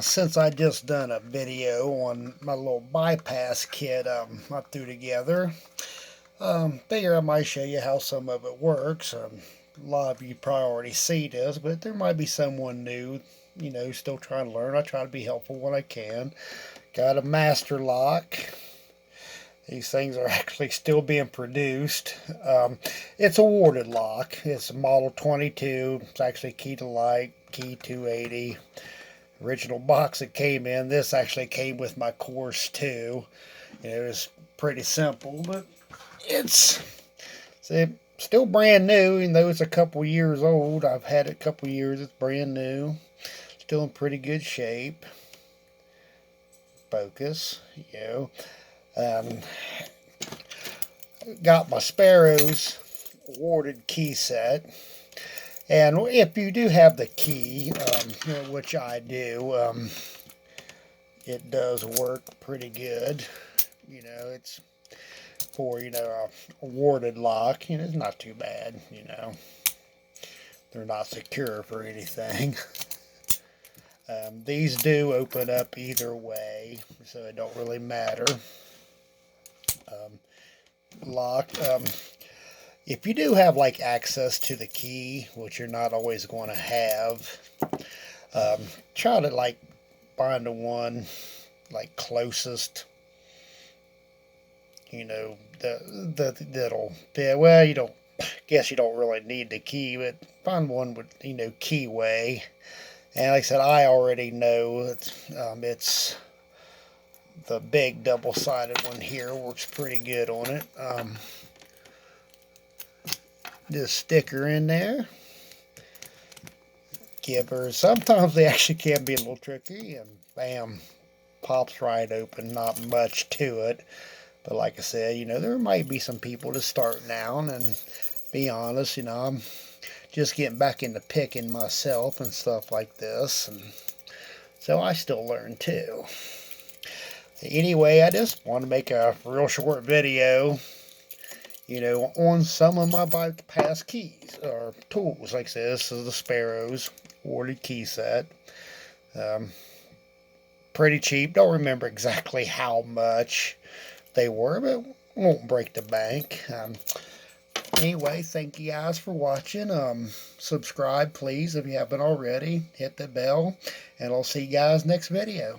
Since I just done a video on my little bypass kit I threw together, figure I might show you how some of it works. A lot of you probably already see this, but there might be someone new, still trying to learn. I try to be helpful when I can. Got a master lock. These things are actually still being produced. It's a warded lock. It's a model 22. It's actually key to light, key 280. Original box it came in. This actually came with my course too. It was pretty simple, but it's still brand new. Even though it's a couple years old, I've had it a couple years. It's brand new, still in pretty good shape. Focus, Um, got my Sparrows awarded key set. And if you do have the key, which I do, it does work pretty good. It's for, a warded lock. It's not too bad. They're not secure for anything. These do open up either way, so it don't really matter. Lock. If you do have like access to the key, which you're not always going to have, try to like find the one like closest. That'll fit. Well, you don't. Guess you don't really need the key, but find one with keyway. And like I said, I already know it's the big double-sided one here. Works pretty good on it. This sticker in there. Sometimes they actually can be a little tricky, and bam, pops right open. Not much to it. But like I said, there might be some people that start now, and be honest, I'm just getting back into picking myself and stuff like this, and so I still learn too. Anyway, I just want to make a real short video, on some of my bypass keys or tools. Like I said, this is the Sparrows awarded key set. Pretty cheap. Don't remember exactly how much they were, but won't break the bank. Anyway, thank you guys for watching. Subscribe, please, if you haven't already. Hit the bell, and I'll see you guys next video.